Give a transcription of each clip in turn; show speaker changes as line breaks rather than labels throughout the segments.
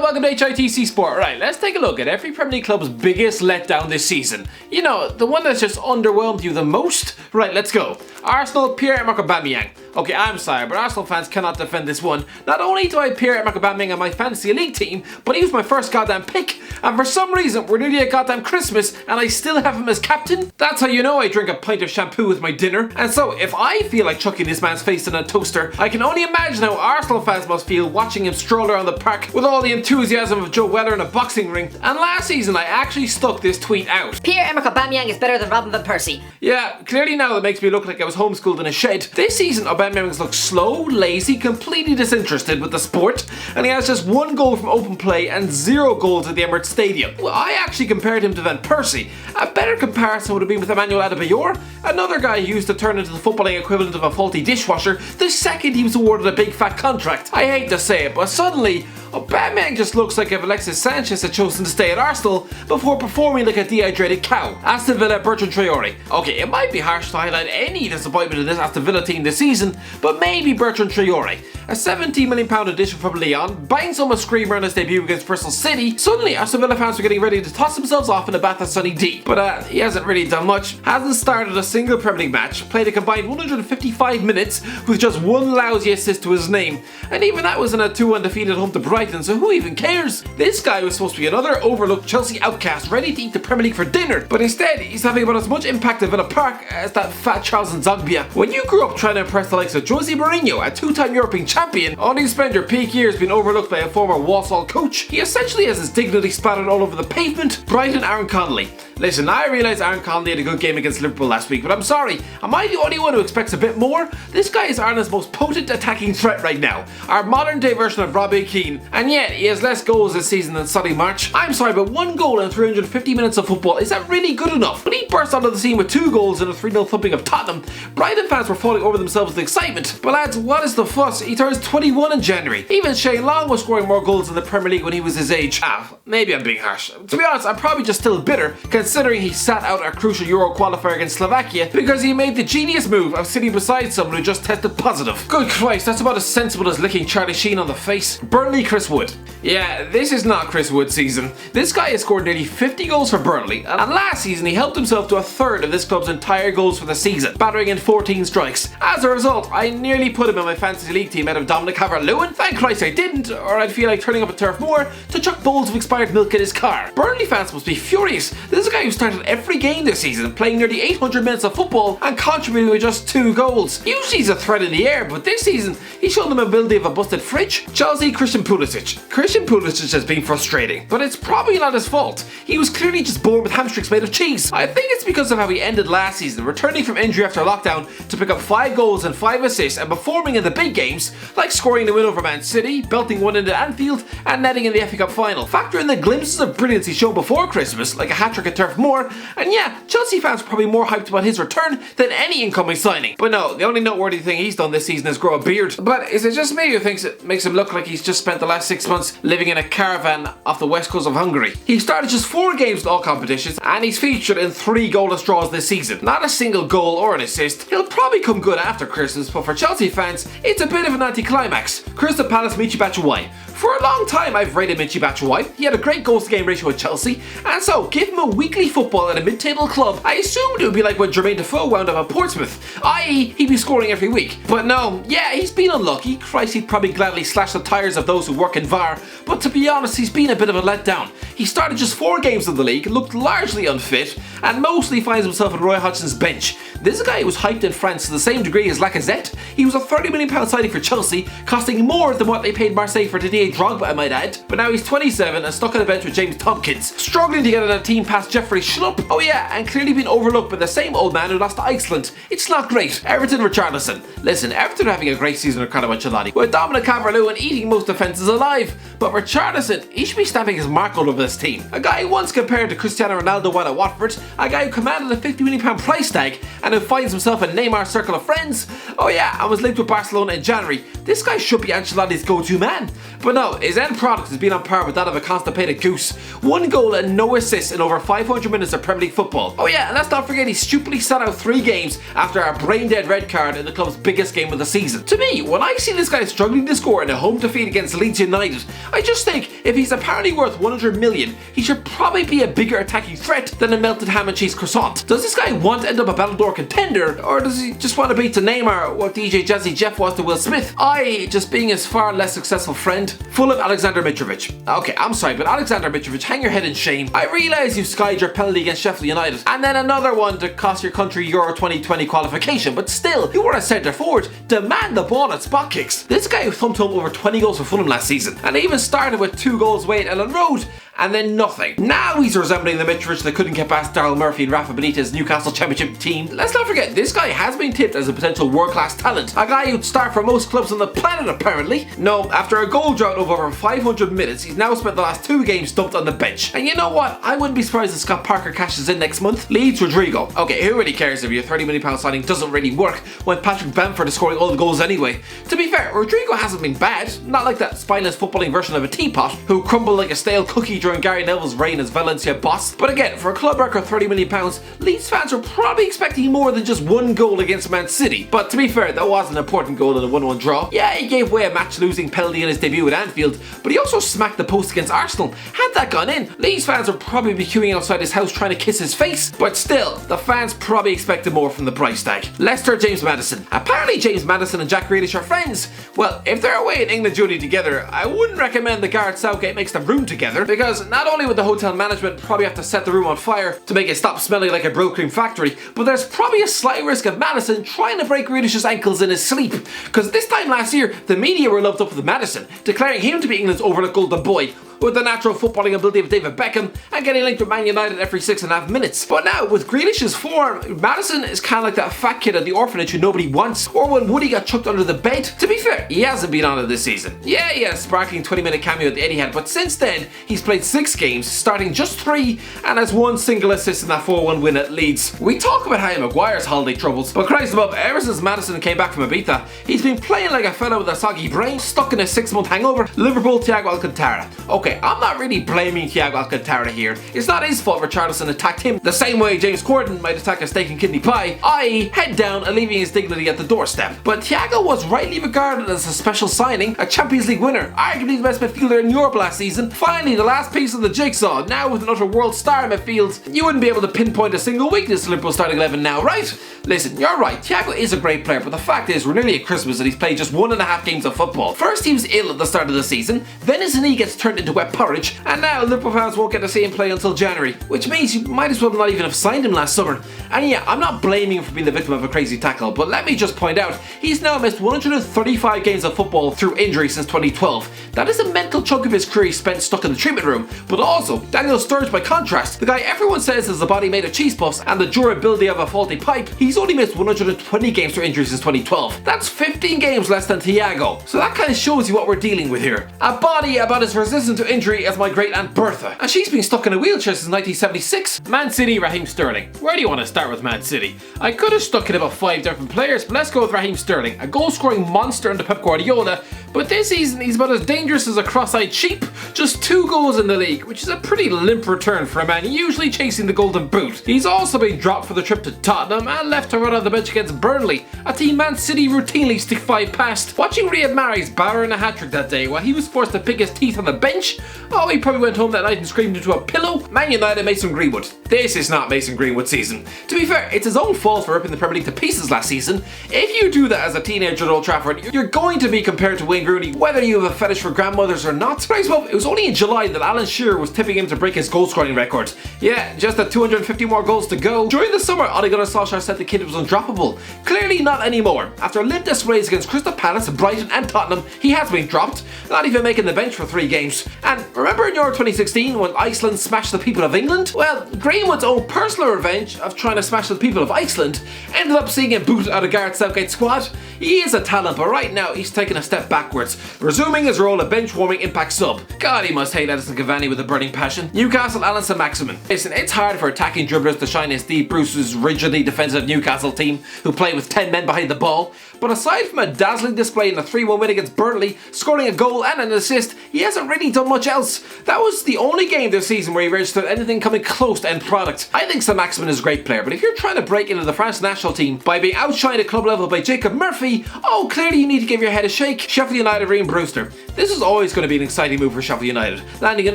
welcome to HITC Sport. Right, let's take a look at every Premier League club's biggest letdown this season. You know, the one that's just underwhelmed you the most? Right, let's go. Arsenal, Pierre-Emerick Aubameyang. Okay, I'm sorry, but Arsenal fans cannot defend this one. Not only do I have Pierre-Emerick Aubameyang on my fantasy league team, but he was my first goddamn pick, and for some reason, we're nearly at goddamn Christmas, and I still have him as captain. That's how you know I drink a pint of shampoo with my dinner. And so, if I feel like chucking this man's face in a toaster, I can only imagine how Arsenal fans must feel watching him stroll around the park with all the enthusiasm of Joe Weller in a boxing ring. And last season, I actually stuck this tweet out.
Pierre-Emerick Aubameyang is better than Robin van Persie.
Yeah, clearly now that makes me look like I was homeschooled in a shed. This season, Aubameyang's looked slow, lazy, completely disinterested with the sport, and he has just one goal from open play and 0 goals at the Emirates Stadium. Well, I actually compared him to Van Persie. A better comparison would have been with Emmanuel Adebayor, another guy who used to turn into the footballing equivalent of a faulty dishwasher the second he was awarded a big fat contract. I hate to say it, but suddenly, Aubameyang just looks like if Alexis Sanchez had chosen to stay at Arsenal before performing like a dehydrated cow. Aston Villa, Bertrand Traore. Okay, it might be harsh to highlight any disappointment in this Aston Villa team this season, but maybe Bertrand Traore. A £17 million addition from Lyon, bangs home a screamer on his debut against Bristol City. Suddenly, Aston Villa fans were getting ready to toss themselves off in a bath of Sunny D. But he hasn't really done much. Hasn't started a single Premier League match, played a combined 155 minutes with just one lousy assist to his name. And even that was in a 2-1 defeat at home to Brighton, so who even cares? This guy was supposed to be another overlooked Chelsea outcast ready to eat the Premier League for dinner, but instead he's having about as much impact at Villa Park as that fat Charles Nzogbia. When you grew up trying to impress the likes of Jose Mourinho, a 2-time European champion, only to spend your peak years being overlooked by a former Walsall coach, he essentially has his dignity splattered all over the pavement. Brighton Aaron Connolly. Listen, I realise Aaron Connolly had a good game against Liverpool last week, but I'm sorry, am I the only one who expects a bit more? This guy is Ireland's most potent attacking threat right now, our modern day version of Robbie Keane, and yet he has less goals this season than Solly March. I'm sorry, but 1 goal in 350 minutes of football, is that really good enough? When he burst onto the scene with 2 goals and a 3-0 thumping of Tottenham, Brighton fans were falling over themselves with excitement. But lads, what is the fuss? He turns 21 in January. Even Shane Long was scoring more goals in the Premier League when he was his age. Maybe I'm being harsh. To be honest, I'm probably just still bitter, considering he sat out a crucial Euro qualifier against Slovakia because he made the genius move of sitting beside someone who just tested positive. Good Christ, that's about as sensible as licking Charlie Sheen on the face. Burnley Chris Wood. Yeah, this is not Chris Wood's season. This guy has scored nearly 50 goals for Burnley, and last season he helped himself to a third of this club's entire goals for the season, battering in 14 strikes. As a result, I nearly put him in my fantasy league team out of Dominic Calvert-Lewin. Thank Christ I didn't, or I'd feel like turning up at Turf Moor to chuck bowls of expired milk in his car. Burnley fans must be furious. This is a guy who started every game this season, playing nearly 800 minutes of football and contributing with just 2 goals. Usually he's a threat in the air, but this season he's shown the mobility of a busted fridge. Chelsea, Christian Pulisic. Christian Pulisic has been frustrating, but it's probably not his fault. He was clearly just born with hamstrings made of cheese. I think it's because of how he ended last season, returning from injury after lockdown to pick up 5 goals and 5 assists and performing in the big games, like scoring the win over Man City, belting one into Anfield, and netting in the FA Cup final. Factor in the glimpses of brilliance he showed before Christmas, like a hat-trick at Turf Moor, and yeah, Chelsea fans are probably more hyped about his return than any incoming signing. But no, the only noteworthy thing he's done this season is grow a beard. But is it just me who thinks it makes him look like he's just spent the last 6 months living in a caravan off the west coast of Hungary? He started just 4 games in all competitions, and he's featured in 3 goalless draws this season. Not a single goal or an assist. He'll probably come good after Christmas, but for Chelsea fans, it's a bit of an anticlimax. Crystal Palace Michy Batshuayi. For a long time I've rated Michy Batshuayi. He had a great goals to game ratio at Chelsea, and so give him a weekly football at a mid-table club. I assumed it would be like when Jermaine Defoe wound up at Portsmouth, i.e. he'd be scoring every week. But no, yeah, he's been unlucky. Christ, he'd probably gladly slash the tyres of those who work in VAR, but to be honest, he's been a bit of a letdown. He started just 4 games in the league, looked largely unfit, and mostly finds himself at Roy Hodgson's bench. This guy was hyped in France to the same degree as Lacazette. He was a £30 million signing for Chelsea, costing more than what they paid Marseille for Didier Drogba, I might add. But now he's 27 and stuck on the bench with James Tompkins, struggling to get on a team past Jeffrey Schlupp. Oh yeah, and clearly being overlooked by the same old man who lost to Iceland. It's not great. Everton Richarlison. Listen, Everton are having a great season with Carlo Ancelotti, with Dominic Calvert-Lewin eating most defences alive. But Richarlison, he should be stamping his mark all over this team. A guy who once compared to Cristiano Ronaldo while at Watford, a guy who commanded a £50 million price tag and who finds himself in Neymar's circle of friends. Oh yeah, and was linked with Barcelona in January. this guy should be Ancelotti's go-to man. But no, his end product has been on par with that of a constipated goose. 1 goal and no assists in over 500 minutes of Premier League football. Oh yeah, and let's not forget he stupidly sat out 3 games after a brain-dead red card in the club's biggest game of the season. To me, when I see this guy struggling to score in a home defeat against Leeds United, I just think if he's apparently worth 100 million, he should probably be a bigger attacking threat than a melted ham and cheese croissant. Does this guy want to end up a Ballon d'Or contender, or does he just want to be to Neymar what DJ Jazzy Jeff was to Will Smith? I, just being his far less successful friend, full of Alexander Mitrovic. Okay, I'm sorry, but Alexander Mitrovic, hang your head in shame. I realise you skied your penalty against Sheffield United, and then another one to cost your country Euro 2020 qualification, but still, you were a centre forward. Demand the ball at spot kicks. This guy thumped home over 20 goals for Fulham last season, and even started with 2 goals away at Ellen Road, and then nothing. Now he's resembling the Mitrovic that couldn't get past Daryl Murphy and Rafa Benitez's Newcastle Championship team. Let's not forget, this guy has been tipped as a potential world-class talent. A guy who'd start for most clubs on the planet, apparently. No, after a goal drought of over 500 minutes, he's now spent the last 2 games dumped on the bench. And you know what? I wouldn't be surprised if Scott Parker cashes in next month. Leeds Rodrigo. Okay, who really cares if your £30 million signing doesn't really work when Patrick Bamford is scoring all the goals anyway? To be fair, Rodrigo hasn't been bad. Not like that spineless footballing version of a teapot who crumbled like a stale cookie during Gary Neville's reign as Valencia boss. But again, for a club record £30 million, Leeds fans were probably expecting more than just 1 goal against Man City. But to be fair, that was an important goal in a 1-1 draw. Yeah, he gave away a match-losing penalty in his debut at Anfield, but he also smacked the post against Arsenal. Had that gone in, Leeds fans would probably be queuing outside his house trying to kiss his face. But still, the fans probably expected more from the price tag. Leicester James Maddison. Apparently James Maddison and Jack Grealish are friends. Well, if they're away in England duty together, I wouldn't recommend the Gareth Southgate makes the room together, because not only would the hotel management probably have to set the room on fire to make it stop smelling like a Bro Cream factory, but there's probably a slight risk of Maddison trying to break Grealish's ankles in his sleep. Because this time last year, the media were loved up with Maddison, declaring him to be England's overlooked golden boy, with the natural footballing ability of David Beckham and getting linked with Man United every 6.5 minutes. But now, with Grealish's form, Maddison is kind of like that fat kid at the orphanage who nobody wants, or when Woody got chucked under the bed. To be fair, he hasn't been on it this season. Yeah, he had a sparkling 20-minute cameo at the Etihad, but since then, he's played 6 games, starting just 3, and has 1 single assist in that 4-1 win at Leeds. We talk about Harry Maguire's holiday troubles, but Christ above, ever since Maddison came back from Ibiza, he's been playing like a fellow with a soggy brain, stuck in a 6-month hangover. Liverpool Thiago Alcantara. Okay, I'm not really blaming Thiago Alcantara here. It's not his fault Richarlison attacked him the same way James Corden might attack a steak and kidney pie, i.e. head down and leaving his dignity at the doorstep. But Thiago was rightly regarded as a special signing, a Champions League winner, arguably the best midfielder in Europe last season. Finally, the last piece of the jigsaw. Now with an utter world star in midfield, you wouldn't be able to pinpoint a single weakness to Liverpool's starting 11 now, right? Listen, you're right, Thiago is a great player, but the fact is we're nearly at Christmas and he's played just 1.5 games of football. First he was ill at the start of the season, then his knee gets turned into wet porridge, and now Liverpool fans won't get to see him play until January, which means you might as well not even have signed him last summer. And yeah, I'm not blaming him for being the victim of a crazy tackle, but let me just point out, he's now missed 135 games of football through injury since 2012. That is a mental chunk of his career spent stuck in the treatment room. But also, Daniel Sturridge by contrast, the guy everyone says has a body made of cheese puffs and the durability of a faulty pipe, he's only missed 120 games through injury since 2012. That's 15 games less than Thiago. So that kind of shows you what we're dealing with here. A body about as resistant to injury as my great aunt Bertha, and she's been stuck in a wheelchair since 1976. Man City, Raheem Sterling. Where do you want to start with Man City? I could have stuck in about 5 different players, but let's go with Raheem Sterling, a goal-scoring monster under Pep Guardiola, but this season he's about as dangerous as a cross-eyed sheep. Just 2 goals in the league, which is a pretty limp return for a man usually chasing the golden boot. He's also been dropped for the trip to Tottenham and left to run on the bench against Burnley, a team Man City routinely stick 5 past. Watching Riyad Mahrez bower in a hat-trick that day while he was forced to pick his teeth on the bench, oh, he probably went home that night and screamed into a pillow. Man United, Mason Greenwood. This is not Mason Greenwood's season. To be fair, it's his own fault for ripping the Premier League to pieces last season. If you do that as a teenager at Old Trafford, you're going to be compared to Wayne Rooney, whether you have a fetish for grandmothers or not. Right, well, it was only in July that Alan Shearer was tipping him to break his goal scoring record. Yeah, just at 250 more goals to go. During the summer, Ole Gunnar Solskjaer said the kid was undroppable. Clearly not anymore. After a limp displays against Crystal Palace, Brighton and Tottenham, he has been dropped, not even making the bench for 3 games. And remember in Euro 2016 when Iceland smashed the people of England? Well, Greenwood's own personal revenge of trying to smash the people of Iceland ended up seeing him booted out of Gareth Southgate's squad. He is a talent, but right now he's taking a step backwards, resuming his role of bench-warming impact sub. God, he must hate Edison Cavani with a burning passion. Newcastle, Alan Saint-Maximin. Listen, it's hard for attacking dribblers to shine in Steve Bruce's rigidly defensive Newcastle team who play with 10 men behind the ball, but aside from a dazzling display in a 3-1 win against Burnley, scoring a goal and an assist, he hasn't really done much else. That was the only game this season where he registered anything coming close to end product. I think Saint-Maximin is a great player, but if you're trying to break into the France national team by being outshined at club level by Jacob Murphy, oh, clearly you need to give your head a shake. Sheffield United Raheem Brewster. This is always going to be an exciting move for Sheffield United, landing an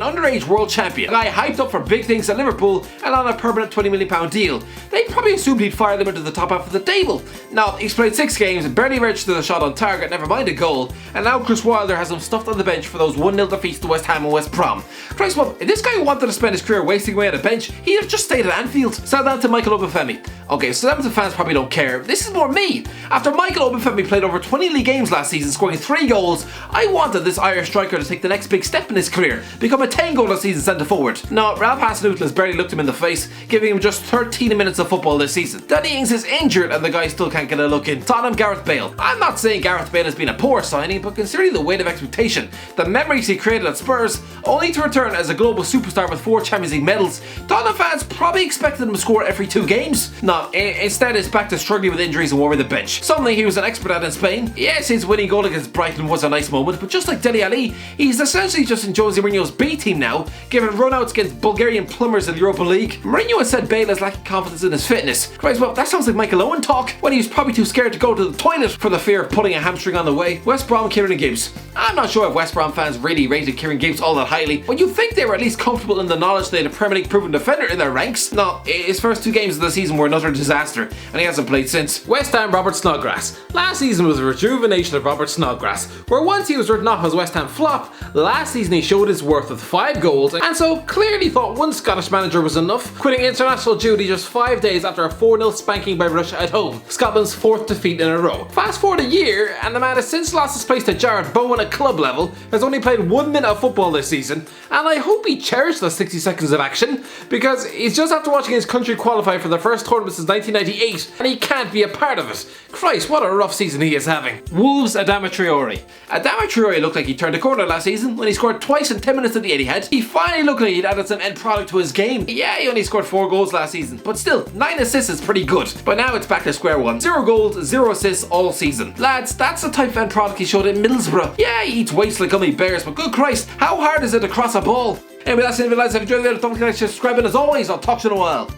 underage world champion, a guy hyped up for big things at Liverpool and on a permanent £20 million deal. They probably assumed he'd fire them into the top half of the table. Now, he's played 6 games, barely registered a shot on target, never mind a goal, and now Chris Wilder has him stuffed on the bench for those 1-0 defeats to West Ham and West Brom. Christ, well, if this guy wanted to spend his career wasting away at a bench, he'd have just stayed at Anfield. Sell down to Michael Obafemi. Okay, Southampton fans probably don't care. This is more me. After Michael Obafemi played over 20 league games last season, scoring 3 goals, I wanted this Irish striker to take the next big step in his career, become a 10-goal-a-season centre-forward. No, Ralph Hasenhüttl has barely looked him in the face, giving him just 13 minutes of football this season. Danny Ings is injured and the guy still can't get a look in. Tottenham Gareth Bale. I'm not saying Gareth Bale has been a poor signing, but considering the weight of expectation, the memories he created at Spurs, only to return as a global superstar with 4 Champions League medals, Tottenham fans probably expected him to score every 2 games. No, instead it's back to struggling with injuries and warming the bench. Something he was an expert at in Spain. Yes, his winning goal against Brighton was a nice moment, but just like Dele Alli, he's essentially just in Jose Mourinho's B team now, given runouts against Bulgarian plumbers in the Europa League. Mourinho has said Bale is lacking confidence in his fitness. Christ, well, that sounds like Michael Owen talk, when he was probably too scared to go to the toilet for the fear of pulling a hamstring on the way. West Brom, Kieran Gibbs. I'm not sure if West Brom fans really rated Kieran Gibbs all that highly, but you'd think they were at least comfortable in the knowledge they had a Premier League proven defender in their ranks. No, his first 2 games of the season were another disaster, and he hasn't played since. West Ham Robert Snodgrass. Last season was a rejuvenation of Robert Snodgrass, where once he was written off as West Ham flop, last season he showed his worth with 5 goals, and so clearly thought one Scottish manager was enough, quitting international duty just 5 days after a 4-0 spanking by Russia at home, Scotland's 4th defeat in a row. Fast forward a year, and the man has since lost his place to Jared Bowen at club level, has only played 1 minute of football this season, and I hope he cherished the 60 seconds of action, because he's just after watching his country qualify for the first tournament since 1998, and he can't be a part of it. Christ, what a rough season he is having. Wolves Adama Traore. Adama Traore looked like he turned a corner last season when he scored twice in 10 minutes at the Etihad. He finally looked like he'd added some end product to his game. Yeah, he only scored 4 goals last season, but still, 9 assists is pretty good. But now it's back to square one. 0 goals, 0 assists all season. Lads, that's the type of end product he showed at Middlesbrough. Yeah, he eats weights like gummy bears, but good Christ, how hard is it to cross a ball? Anyway, that's it, lads. If you enjoyed the video, don't forget to subscribe, and as always, I'll talk to you in a while.